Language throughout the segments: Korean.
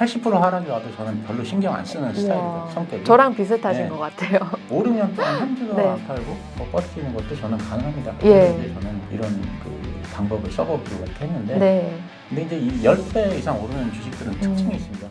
80% 하락이 와도 저는 별로 신경 안 쓰는 스타일이에요. 성격이. 저랑 비슷하신 네. 것 같아요. 5, 6년 동안 한 주도 네. 안 팔고 뭐 버티는 것도 저는 가능합니다. 예. 그래서 이제 저는 이런 그 방법을 써보기로 이렇게 했는데 네. 근데 이제 이 10배 이상 오르는 주식들은 특징이 있습니다.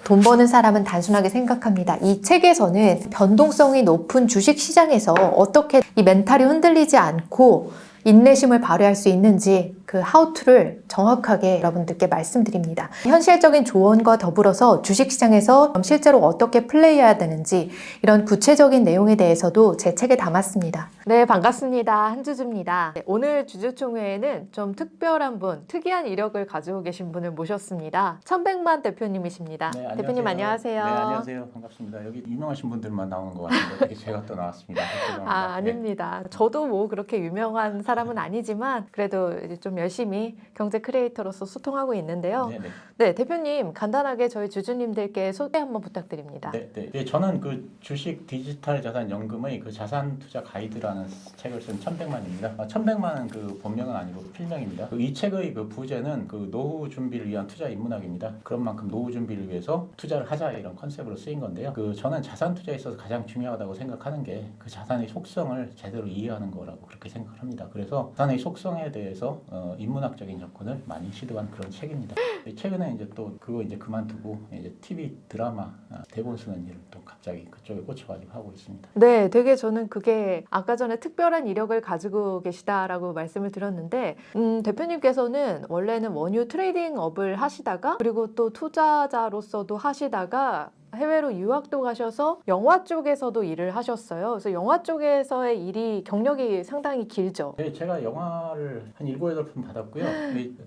돈 버는 사람은 단순하게 생각합니다. 이 책에서는 변동성이 높은 주식 시장에서 어떻게 이 멘탈이 흔들리지 않고 인내심을 발휘할 수 있는지 그 하우투를 정확하게 여러분들께 말씀드립니다. 현실적인 조언과 더불어서 주식시장에서 실제로 어떻게 플레이해야 되는지 이런 구체적인 내용에 대해서도 제 책에 담았습니다. 네, 반갑습니다. 한주주입니다. 오늘 주주총회에는 좀 특별한 분, 특이한 이력을 가지고 계신 분을 모셨습니다. 천백만 대표님이십니다. 네, 안녕하세요. 대표님 안녕하세요. 네, 안녕하세요. 반갑습니다. 여기 유명하신 분들만 나오는 것 같은데 이게 제가 또 나왔습니다. 아닙니다. 저도 뭐 그렇게 유명한 사람은 아니지만 그래도 이제 좀 열심히 경제 크리에이터로서 소통하고 있는데요. 네네. 네, 대표님 간단하게 저희 주주님들께 소개 한번 부탁드립니다. 네, 저는 그 주식 디지털 자산 연금의 그 자산 투자 가이드라는 책을 쓴 천백만입니다. 천백만은 그 본명은 아니고 필명입니다. 이 책의 그 부제는 그 노후 준비를 위한 투자 인문학입니다. 그런 만큼 노후 준비를 위해서 투자를 하자 이런 컨셉으로 쓰인 건데요. 그 저는 자산 투자에 있어서 가장 중요하다고 생각하는 게 그 자산의 속성을 제대로 이해하는 거라고 그렇게 생각을 합니다. 그래서 자산의 속성에 대해서 인문학적인 접근을 많이 시도한 그런 책입니다. 최근에 이제 또 그거 이제 그만두고 이제 TV 드라마 대본 쓰는 일을 또 갑자기 그쪽에 꽂혀가지고 하고 있습니다. 네, 되게 저는 그게 아까 전에 특별한 이력을 가지고 계시다라고 말씀을 드렸는데 대표님께서는 원래는 원유 트레이딩 업을 하시다가 그리고 또 투자자로서도 하시다가 해외로 유학도 가셔서 영화 쪽에서도 일을 하셨어요. 그래서 영화 쪽에서의 일이 경력이 상당히 길죠. 네, 제가 영화를 한 7, 8편 받았고요.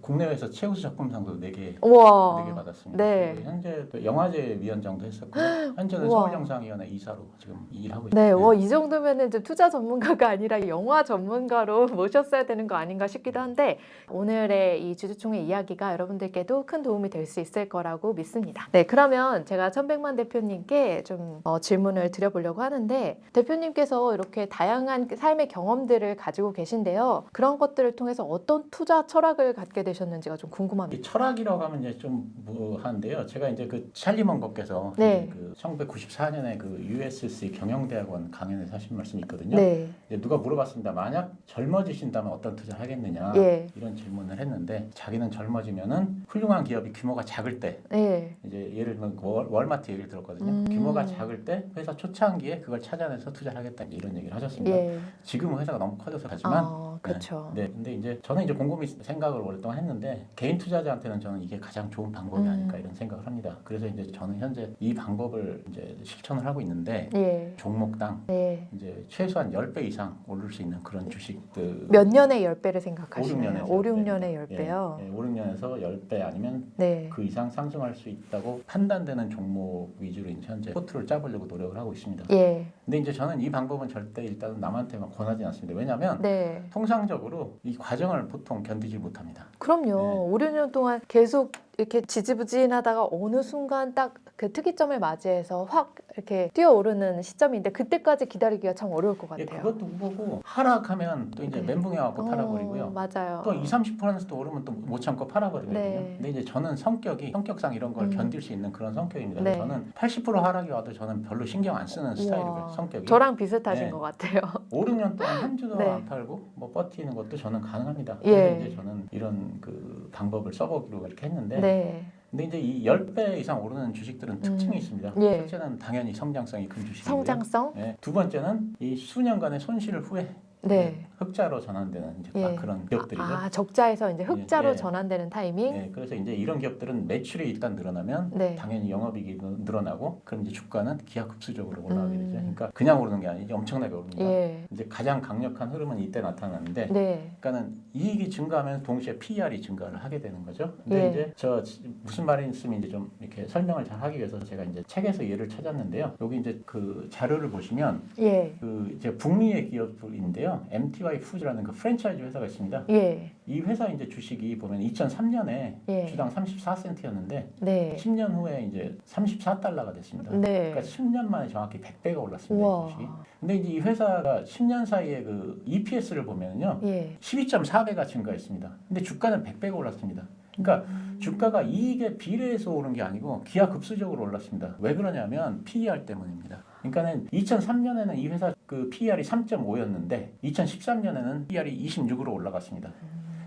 국내외에서 최우수 작품상도 4개 우와. 4개 받았습니다. 네. 그리고 현재 또 영화제 위원장도 했었고요. 현재는 우와. 서울영상위원회 이사로 지금 일하고 네, 있습니다. 이 정도면은 이제 투자 전문가가 아니라 영화 전문가로 모셨어야 되는 거 아닌가 싶기도 한데 오늘의 이 주주총회 이야기가 여러분들께도 큰 도움이 될 수 있을 거라고 믿습니다. 네, 그러면 제가 천백만 대표님께 좀 질문을 드려보려고 하는데 대표님께서 이렇게 다양한 삶의 경험들을 가지고 계신데요. 그런 것들을 통해서 어떤 투자 철학을 갖게 되셨는지가 좀 궁금합니다. 이 철학이라고 하면 이제 좀 뭐한데요. 제가 이제 그 찰리 먼거께서 네. 그 1994년에 그 USC 경영대학원 강연에서 하신 말씀이 있거든요. 네. 이제 누가 물어봤습니다. 만약 젊어지신다면 어떤 투자를 하겠느냐 예. 이런 질문을 했는데 자기는 젊어지면은 훌륭한 기업이 규모가 작을 때 네. 이제 예를 들면 월마트 예를 들었거든요. 규모가 작을 때 회사 초창기에 그걸 찾아내서 투자를 하겠다 이런 얘기를 하셨습니다. 예. 지금은 회사가 너무 커져서 하지만 그렇죠. 네, 근데 이제 저는 이제 곰곰이 생각을 오랫동안 했는데 개인 투자자한테는 저는 이게 가장 좋은 방법이 아닐까 이런 생각을 합니다. 그래서 이제 저는 현재 이 방법을 이제 실천을 하고 있는데 예. 종목당 네. 이제 최소한 10배 이상 오를 수 있는 그런 주식들 몇 년에 10배를 5, 생각하시나요? 6년에서 5, 6년에 10배요? 예, 5, 6년에서 10배 아니면 네. 그 이상 상승할 수 있다고 판단되는 종목 위주로 이제 현재 포트를 짜보려고 노력을 하고 있습니다. 예. 근데 이제 저는 이 방법은 절대 일단 남한테만 권하지 않습니다. 왜냐하면 네. 통상적으로 이 과정을 보통 견디지 못합니다. 그럼요. 5, 6년 동안 계속 이렇게 지지부진하다가 어느 순간 딱 그 특이점을 맞이해서 확 이렇게 뛰어오르는 시점인데 그때까지 기다리기가 참 어려울 것 예, 같아요. 그것도 보고 하락하면 또 이제 네. 멘붕해 갖고 팔아버리고요. 맞아요. 또 20, 30%또 오르면 또 못 참고 팔아버리거든요. 네. 근데 이제 저는 성격상 이런 걸 견딜 수 있는 그런 성격입니다. 네. 저는 80% 하락이 와도 저는 별로 신경 안 쓰는 스타일이고요. 성격이. 저랑 비슷하신 네. 것 같아요. 5, 6년 동안 한 주도 네. 안 팔고 뭐 버티는 것도 저는 가능합니다. 예. 그래서 이제 저는 이런 그 방법을 써보기로 이렇게 했는데 네. 근데 이제 이 10배 이상 오르는 주식들은 특징이 있습니다. 예. 첫째는 당연히 성장성이 큰 주식이고요. 성장성? 네. 두 번째는 이 수년간의 손실 후에 네. 흑자로 전환되는 이제 딱 그런 기업들이죠. 적자에서 이제 흑자로 예. 전환되는 타이밍? 네, 그래서 이제 이런 기업들은 매출이 일단 늘어나면 네. 당연히 영업이익이 늘어나고 그럼 이제 주가는 기하급수적으로 올라가게 되죠. 그러니까 그냥 오르는 게 아니고 엄청나게 오릅니다. 예. 이제 가장 강력한 흐름은 이때 나타나는데 네. 그러니까는 이익이 증가하면 동시에 PER이 증가를 하게 되는 거죠. 근데 예. 이제 저 무슨 말인지 좀 이렇게 설명을 잘 하기 위해서 제가 이제 책에서 예를 찾았는데요. 여기 이제 그 자료를 보시면 예. 그 이제 북미의 기업인데요. MTY 푸드라는 그 프랜차이즈 회사가 있습니다. 예. 이 회사 이제 주식이 보면 2003년에 예. 주당 34센트였는데 네. 10년 후에 이제 34달러가 됐습니다. 네. 그러니까 10년 만에 정확히 100배가 올랐습니다. 우와. 이 주식이. 근데 이제 이 회사가 10년 사이에 그 EPS를 보면요. 예. 12.4배가 증가했습니다. 근데 주가는 100배가 올랐습니다. 그러니까 주가가 이익에 비례해서 오른 게 아니고 기하급수적으로 올랐습니다. 왜 그러냐면 PER 때문입니다. 그러니까는 2003년에는 이 회사 그 PER이 3.5였는데 2013년에는 PER이 26으로 올라갔습니다.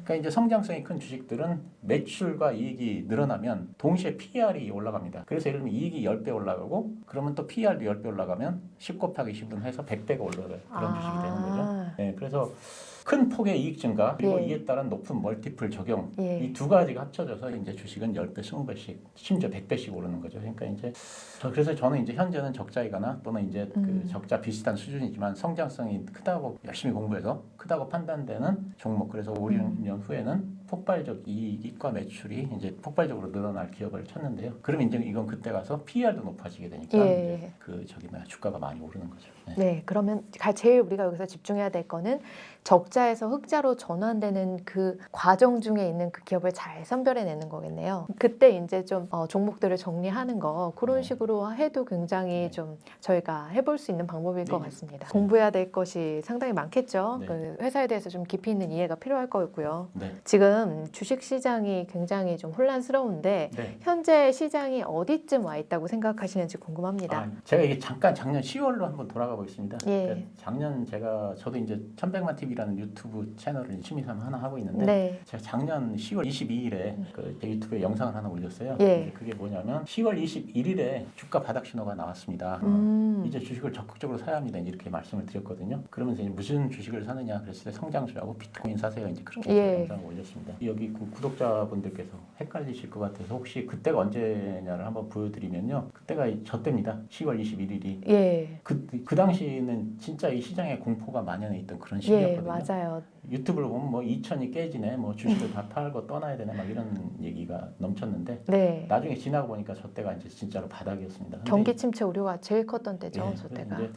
그러니까 이제 성장성이 큰 주식들은 매출과 이익이 늘어나면 동시에 PER이 올라갑니다. 그래서 예를 들면 이익이 10배 올라가고 그러면 또 PER도 10배 올라가면 10 곱하기 10은 해서 100배가 올라가요. 그런 주식이 되는 거죠. 네, 그래서 큰 폭의 이익 증가 그리고 예. 이에 따른 높은 멀티플 적용 예. 이 두 가지가 합쳐져서 이제 주식은 10배, 20배씩 심지어 100배씩 오르는 거죠. 그러니까 이제 그래서 저는 이제 현재는 적자이거나 또는 이제 그 적자 비슷한 수준이지만 성장성이 크다고 열심히 공부해서 크다고 판단되는 종목 그래서 5, 6년 후에는 폭발적 이익과 매출이 이제 폭발적으로 늘어날 기업을 찾는데요. 그럼 이제 이건 그때 가서 PER도 높아지게 되니까 예. 이제 그 주가가 많이 오르는 거죠. 네. 네, 그러면 제일 우리가 여기서 집중해야 될 거는 적자에서 흑자로 전환되는 그 과정 중에 있는 그 기업을 잘 선별해내는 거겠네요. 그때 이제 좀 종목들을 정리하는 거 그런 네. 식으로 해도 굉장히 네. 좀 저희가 해볼 수 있는 방법일 것 네. 같습니다. 공부해야 될 것이 상당히 많겠죠. 네. 그 회사에 대해서 좀 깊이 있는 이해가 필요할 거고요. 네. 지금 주식 시장이 굉장히 좀 혼란스러운데 네. 현재 시장이 어디쯤 와 있다고 생각하시는지 궁금합니다. 제가 이게 잠깐 작년 10월로 한번 돌아가 보겠습니다. 예. 그러니까 작년 저도 이제 1100만 TV라는 유튜브 채널을 취미삼아 하나 하고 있는데 네. 제가 작년 10월 22일에 제 유튜브에 영상을 하나 올렸어요. 예. 이제 그게 뭐냐면 10월 21일에 주가 바닥 신호가 나왔습니다. 이제 주식을 적극적으로 사야 합니다. 이렇게 말씀을 드렸거든요. 그러면서 이제 무슨 주식을 사느냐 그랬을 때 성장주하고 비트코인 사세요. 이제 그렇게 예. 영상을 올렸습니다. 여기 구독자분들께서 헷갈리실 것 같아서 혹시 그때가 언제냐를 한번 보여드리면요. 그때가 저 때입니다. 10월 21일이. 예. 그 당시에는 진짜 이 시장에 공포가 만연해 있던 그런 예, 시기였거든요. 맞아요. 유튜브를 보면 뭐 2천이 깨지네, 뭐 주식을 다 팔고 떠나야 되네, 막 이런 얘기가 넘쳤는데 네. 나중에 지나고 보니까 저 때가 이제 진짜로 바닥이었습니다. 근데 경기 침체 우려가 제일 컸던 때죠, 예, 저 그래서 때가. 이제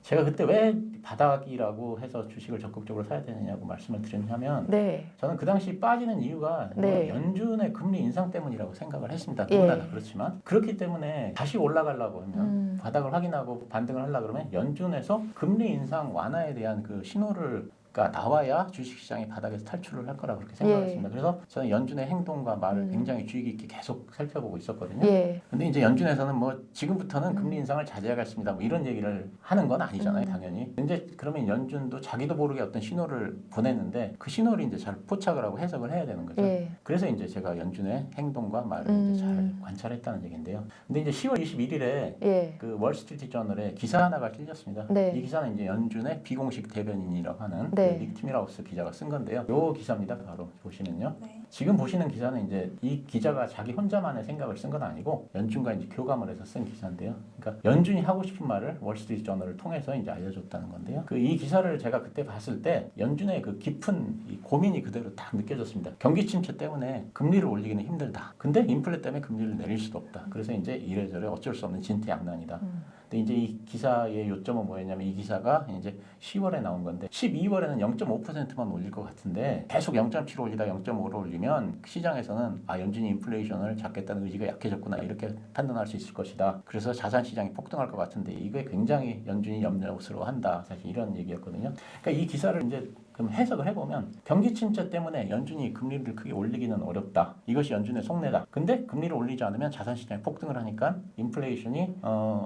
제가 그때 왜 바닥이라고 해서 주식을 적극적으로 사야 되느냐고 말씀을 드렸냐면 네. 저는 그 당시 빠지는 이유가 네. 연준의 금리 인상 때문이라고 생각을 했습니다. 예. 누구나 다 그렇지만 그렇기 때문에 다시 올라가려고 하면 바닥을 확인하고 반등을 하려고 그러면 연준에서 금리 인상 완화에 대한 그 신호를 나와야 주식시장이 바닥에서 탈출을 할 거라고 그렇게 생각했습니다. 그래서 저는 연준의 행동과 말을 굉장히 주의 깊게 계속 살펴보고 있었거든요. 예. 근데 이제 연준에서는 뭐 지금부터는 금리 인상을 자제하겠습니다. 뭐 이런 얘기를 하는 건 아니잖아요, 당연히. 근데 그러면 연준도 자기도 모르게 어떤 신호를 보냈는데 그 신호를 이제 잘 포착을 하고 해석을 해야 되는 거죠. 예. 그래서 이제 제가 연준의 행동과 말을 이제 잘 관찰했다는 얘기인데요. 근데 이제 10월 21일에 예. 그 월스트리트 저널에 기사 하나가 찔렸습니다. 네. 이 기사는 이제 연준의 비공식 대변인이라고 하는 네. 그 닉 티밀하우스 기자가 쓴 건데요. 요 기사입니다. 바로 보시면요. 네. 지금 보시는 기사는 이제 이 기자가 자기 혼자만의 생각을 쓴 건 아니고 연준과 이제 교감을 해서 쓴 기사인데요. 그러니까 연준이 하고 싶은 말을 월스트리트 저널을 통해서 이제 알려줬다는 건데요. 그 이 기사를 제가 그때 봤을 때 연준의 그 깊은 이 고민이 그대로 딱 느껴졌습니다. 경기 침체 때문에 금리를 올리기는 힘들다. 근데 인플레 때문에 금리를 내릴 수도 없다. 그래서 이제 이래저래 어쩔 수 없는 진퇴양난이다. 근데 이제 이 기사의 요점은 뭐였냐면 이 기사가 이제 10월에 나온 건데 12월에는 0.5%만 올릴 것 같은데 계속 0.7 올리다 0.5를 올리면 시장에서는 연준이 인플레이션을 잡겠다는 의지가 약해졌구나 이렇게 판단할 수 있을 것이다. 그래서 자산 시장이 폭등할 것 같은데 이게 굉장히 연준이 염려스러워한다. 사실 이런 얘기였거든요. 그러니까 이 기사를 이제 그럼 해석을 해보면 경기 침체 때문에 연준이 금리를 크게 올리기는 어렵다. 이것이 연준의 속내다. 근데 금리를 올리지 않으면 자산 시장이 폭등을 하니까 인플레이션이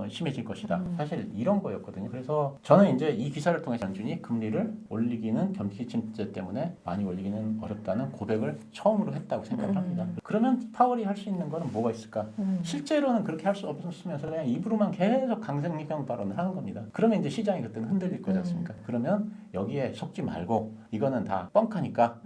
심해질 것이다. 사실 이런 거였거든요. 그래서 저는 이제 이 기사를 통해서 연준이 금리를 올리기는 경기 침체 때문에 많이 올리기는 어렵다는 고백을 처음으로 했다고 생각을 합니다. 그러면 파월이 할 수 있는 거는 뭐가 있을까? 실제로는 그렇게 할 수 없으면서 그냥 입으로만 계속 강생리형 발언을 하는 겁니다. 그러면 이제 시장이 그때는 흔들릴 거지 않습니까? 그러면 여기에 속지 말고 이거는 다 뻥카니까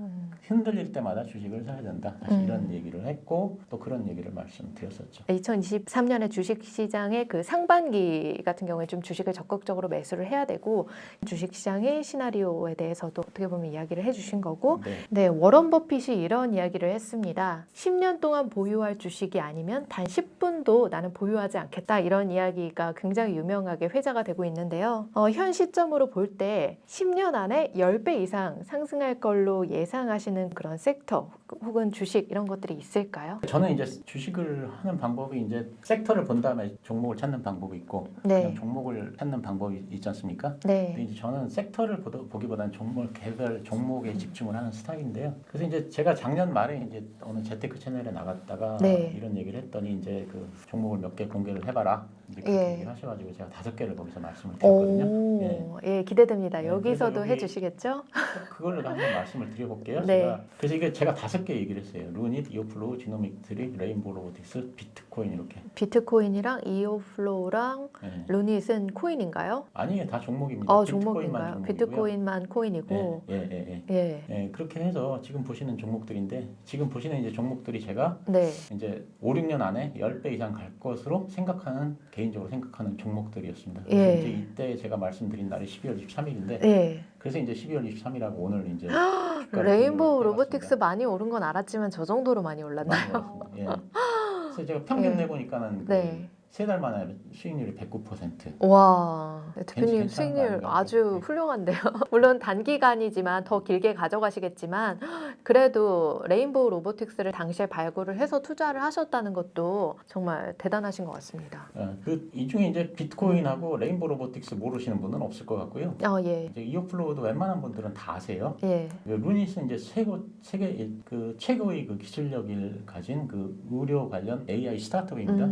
흔들릴 때마다 주식을 사야 된다. 사실 이런 얘기를 했고 또 그런 얘기를 말씀드렸었죠. 2023년에 주식시장의 그 상반기 같은 경우에 좀 주식을 적극적으로 매수를 해야 되고 주식시장의 시나리오에 대해서도 어떻게 보면 이야기를 해주신 거고 네, 워런 버핏이 이런 이야기를 했습니다. 10년 동안 보유할 주식이 아니면 단 10분도 나는 보유하지 않겠다 이런 이야기가 굉장히 유명하게 회자가 되고 있는데요. 현 시점으로 볼 때 10년 안에 10배 이상 상승할 걸로 예상하시는 되는 그런 섹터 혹은 주식 이런 것들이 있을까요? 저는 이제 주식을 하는 방법이 이제 섹터를 본 다음에 종목을 찾는 방법이 있고 네. 그냥 종목을 찾는 방법이 있지 않습니까? 네. 근데 이제 저는 섹터를 보기보다는 개별 종목에 집중을 하는 스타일인데요. 그래서 이제 제가 작년 말에 이제 어느 재테크 채널에 나갔다가 네. 이런 얘기를 했더니 이제 그 종목을 몇 개 공개를 해봐라 이제 그렇게 예. 얘기를 하셔가지고 제가 5개를 거기서 말씀을 드렸거든요. 오, 예, 기대됩니다. 네, 여기서도 그래서 여기 해주시겠죠? 그걸로 한번 말씀을 드려볼게요. 네. 그래서 이게 제가 5개 얘기를 했어요. 루닛, 이오플로우, 지노믹트리, 레인보우 로보틱스, 비트코인 이렇게. 비트코인이랑 이오플로우랑 네. 루닛은 코인인가요? 아니에요, 다 종목입니다. 종목인가요? 비트코인만 코인이고. 예. 그렇게 해서 지금 보시는 종목들인데 지금 보시는 이제 종목들이 제가 네. 이제 5, 6년 안에 10배 이상 갈 것으로 개인적으로 생각하는 종목들이었습니다. 예. 그래서 이제 이때 제가 말씀드린 날이 12월 23일인데 예. 그래서 이제 12월 23일하고 오늘 이제 레인보우 로보틱스 많이 오른 건 알았지만 저 정도로 많이 올랐나요? 많이 올랐습니다. 예. 그래서 제가 평균 예. 내보니까는 네. 3달 만에 수익률이 109%. 와, 대표님 괜찮은 거 수익률 아닌가요? 아주 네. 훌륭한데요. 물론 단기간이지만 더 길게 가져가시겠지만 그래도 레인보우 로보틱스를 당시에 발굴을 해서 투자를 하셨다는 것도 정말 대단하신 것 같습니다. 이 중에 이제 비트코인하고 레인보우 로보틱스 모르시는 분은 없을 것 같고요. 예. 이제 이오플로우도 웬만한 분들은 다 아세요. 예. 루닛은 이제 세계 그 최고의 그 기술력을 가진 그 의료 관련 AI 스타트업입니다.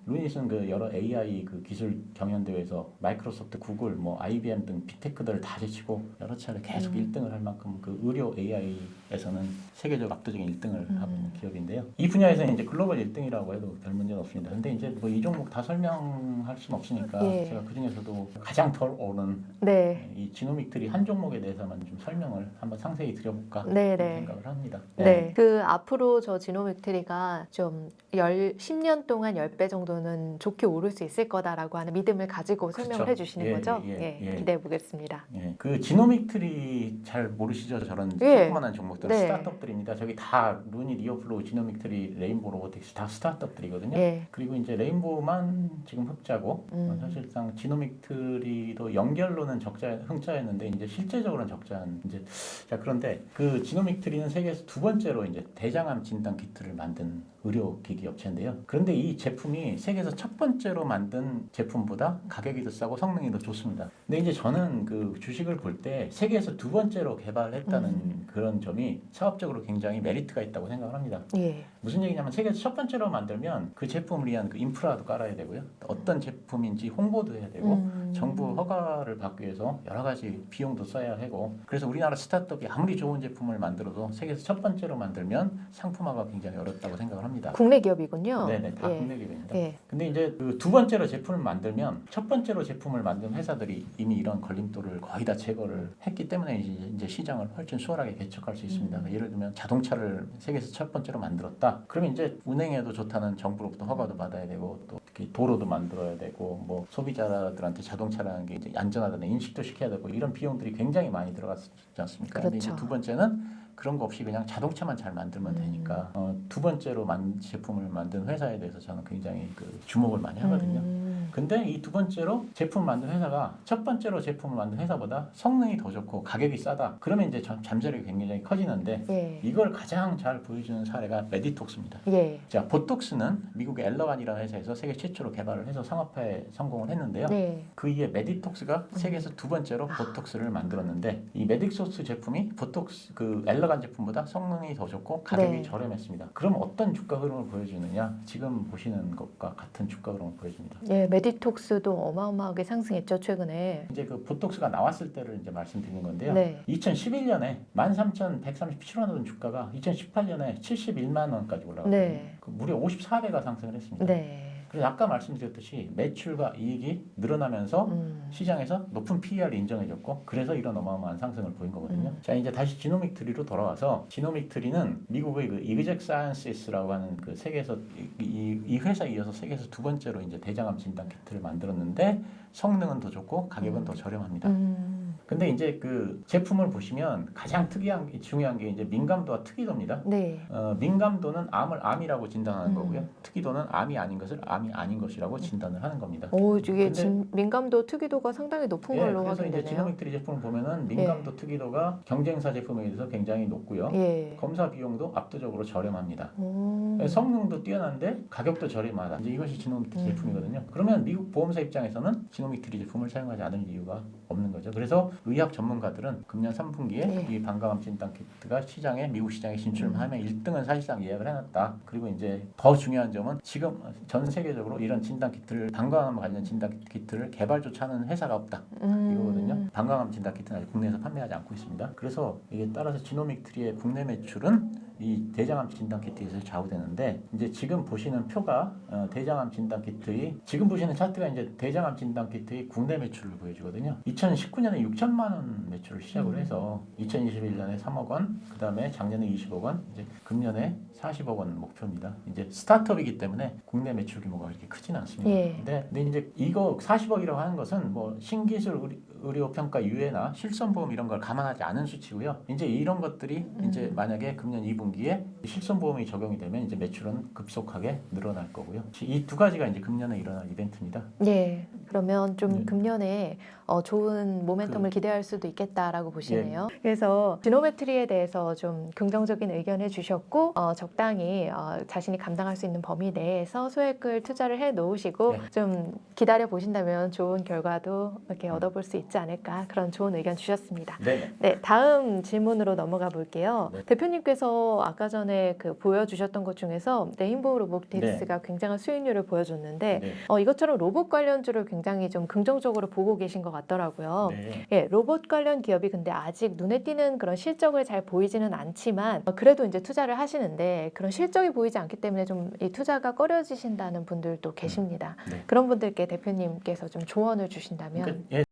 루닛은 그 여러 AI 그 기술 경연 대회에서 마이크로소프트, 구글, 뭐 IBM 등 빅테크들을 다 제치고 여러 차례 계속 1등을 할 만큼 그 의료 AI에서는 세계적 압도적인 1등을 하고 있는 기업인데요. 이 분야에서는 이제 글로벌 1등이라고 해도 별 문제는 없습니다. 근데 이제 뭐 이 종목 다 설명할 수는 없으니까 예. 제가 그 중에서도 가장 덜 오른 네. 이 지노믹들이 한 종목에 대해서만 좀 설명을 한번 상세히 드려볼까 네네. 생각을 합니다. 네. 그 앞으로 저 지노믹트리가 좀 10년 동안 10배 정도는 좋게 오를 수 있을 거다라고 하는 믿음을 가지고 설명을 그렇죠. 해주시는 거죠? 기대해 보겠습니다. 예, 그 지노믹트리 잘 모르시죠? 저런 예. 조그만한 종목들 네. 스타트업들입니다. 저기 다 루닛, 이오플로우, 지노믹트리, 레인보우 로보틱스 다 스타트업들이거든요. 예. 그리고 이제 레인보우만 지금 흑자고 사실상 지노믹트리도 연결로는 흑자였는데 이제 실제적으로는 적자한 이제 자 그런데 그 지노믹트리는 세계에서 두 번째로 이제 대장암 진단 키트를 만든 의료기기 업체인데요. 그런데 이 제품이 세계에서 첫 번째로 만든 제품보다 가격이 더 싸고 성능이 더 좋습니다. 근데 이제 저는 그 주식을 볼 때 세계에서 두 번째로 개발했다는 그런 점이 사업적으로 굉장히 메리트가 있다고 생각을 합니다. 예. 무슨 얘기냐면 세계에서 첫 번째로 만들면 그 제품을 위한 그 인프라도 깔아야 되고요. 어떤 제품인지 홍보도 해야 되고 정부 허가를 받기 위해서 여러 가지 비용도 써야 하고 그래서 우리나라 스타트업이 아무리 좋은 제품을 만들어도 세계에서 첫 번째로 만들면 상품화가 굉장히 어렵다고 생각을 합니다. 국내 기업이군요. 네네, 다 예. 국내 기업입니다. 예. 근데 이제 그 두 번째로 제품을 만들면 첫 번째로 제품을 만든 회사들이 이미 이런 걸림돌을 거의 다 제거를 했기 때문에 이제 시장을 훨씬 수월하게 개척할 수 있습니다. 예를 들면 자동차를 세계에서 첫 번째로 만들었다. 그러면 이제 운행에도 좋다는 정부로부터 허가도 받아야 되고 또 특히 도로도 만들어야 되고 뭐 소비자들한테 자동차라는 게 이제 안전하다는 인식도 시켜야 되고 이런 비용들이 굉장히 많이 들어갔지 않습니까? 그렇죠. 근데 이제 두 번째는 그런 거 없이 그냥 자동차만 잘 만들면 되니까 두 번째로 제품을 만든 회사에 대해서 저는 굉장히 그 주목을 많이 하거든요. 근데 이 두 번째로 제품 만든 회사가 첫 번째로 제품을 만든 회사보다 성능이 더 좋고 가격이 싸다. 그러면 이제 잠재력이 굉장히 커지는데 예. 이걸 가장 잘 보여주는 사례가 메디톡스입니다. 예. 자, 보톡스는 미국의 엘러간이라는 회사에서 세계 최초로 개발을 해서 상업화에 성공을 했는데요. 네. 그 이에 메디톡스가 세계에서 두 번째로 보톡스를 만들었는데 이 메디톡스 제품이 보톡스 그 엘러간 제품보다 성능이 더 좋고 가격이 네. 저렴했습니다. 그럼 어떤 주가 흐름을 보여주느냐? 지금 보시는 것과 같은 주가 흐름을 보여줍니다. 예, 메디톡스도 어마어마하게 상승했죠, 최근에. 이제 그 보톡스가 나왔을 때를 이제 말씀드리는 건데요. 네. 2011년에 13,137원 하던 주가가 2018년에 71만 원까지 올라갔거든요. 네. 그 무려 54배가 상승을 했습니다. 네. 그래서 아까 말씀드렸듯이 매출과 이익이 늘어나면서 시장에서 높은 PER을 인정해줬고 그래서 이런 어마어마한 상승을 보인 거거든요. 자 이제 다시 지노믹트리로 돌아와서 지노믹트리는 미국의 그 이그젝 사이언시스라고 하는 그 세계에서 이 회사에 이어서 세계에서 두 번째로 이제 대장암 진단 키트를 만들었는데 성능은 더 좋고 가격은 더 저렴합니다. 근데 이제 그 제품을 보시면 가장 중요한 게 이제 민감도와 특이도입니다. 네. 민감도는 암이라고 진단하는 음. 거고요. 특이도는 암이 아닌 것을 암이 아닌 것이라고 진단을 하는 겁니다. 오, 이게 근데- 민감도, 특이도가 상당히 높은 걸로 그래서 이제 확인되네요. 지노믹트리 제품을 보면은 민감도 특이도가 경쟁사 제품에 비해서 굉장히 높고요. 예. 검사 비용도 압도적으로 저렴합니다. 오. 성능도 뛰어난데 가격도 저렴하다. 이제 이것이 지노믹트리 제품이거든요. 그러면 미국 보험사 입장에서는 지노믹트리 제품을 사용하지 않을 이유가 없는 거죠. 그래서 의학 전문가들은 금년 3분기에 네. 이 방광암 진단 키트가 미국 시장에 진출하면 1등은 사실상 예약을 해놨다. 그리고 이제 더 중요한 점은 지금 전 세계적으로 이런 진단 키트를 방광암 관련 진단 키트를 개발조차 하는 회사가 없다. 이거거든요. 방광암 진단 키트는 아직 국내에서 판매하지 않고 있습니다. 그래서 이게 따라서 지노믹트리의 국내 매출은 이 대장암 진단 키트에서 좌우되는데 이제 지금 보시는 표가 대장암 진단 키트의 지금 보시는 차트가 이제 대장암 진단 키트의 국내 매출을 보여주거든요. 2019년에 6천만 원 매출을 시작을 해서 2021년에 3억 원, 그다음에 작년에 20억 원, 이제 금년에 40억 원 목표입니다. 이제 스타트업이기 때문에 국내 매출 규모가 그렇게 크지는 않습니다. 예. 근데 이제 이거 40억이라고 하는 것은 뭐 신기술 의료 평가 유예나 실손보험 이런 걸 감안하지 않은 수치고요. 이제 이런 것들이 이제 만약에 금년 2분기에 실손보험이 적용이 되면 이제 매출은 급속하게 늘어날 거고요. 이 두 가지가 이제 금년에 일어날 이벤트입니다. 예. 그러면 좀 네. 금년에 좋은 모멘텀을 기대할 수도 있겠다라고 보시네요. 그래서 지노메트리에 대해서 좀 긍정적인 의견을 주셨고 적당히 자신이 감당할 수 있는 범위 내에서 소액을 투자를 해 놓으시고 네. 좀 기다려 보신다면 좋은 결과도 이렇게 얻어볼 수 있지 않을까 그런 좋은 의견 주셨습니다. 네. 네, 다음 질문으로 넘어가 볼게요. 네. 대표님께서 아까 전에 그 보여주셨던 것 중에서 레인보우 로보틱스가 굉장한 수익률을 보여줬는데 네. 이것처럼 로봇 관련주를 굉장히 좀 긍정적으로 보고 계신 것 같더라고요. 네. 예, 로봇 관련 기업이 근데 아직 눈에 띄는 그런 실적을 잘 보이지는 않지만 그래도 이제 투자를 하시는데 그런 실적이 보이지 않기 때문에 좀 이 투자가 꺼려지신다는 분들도 계십니다. 네. 그런 분들께 대표님께서 좀 조언을 주신다면 그러니까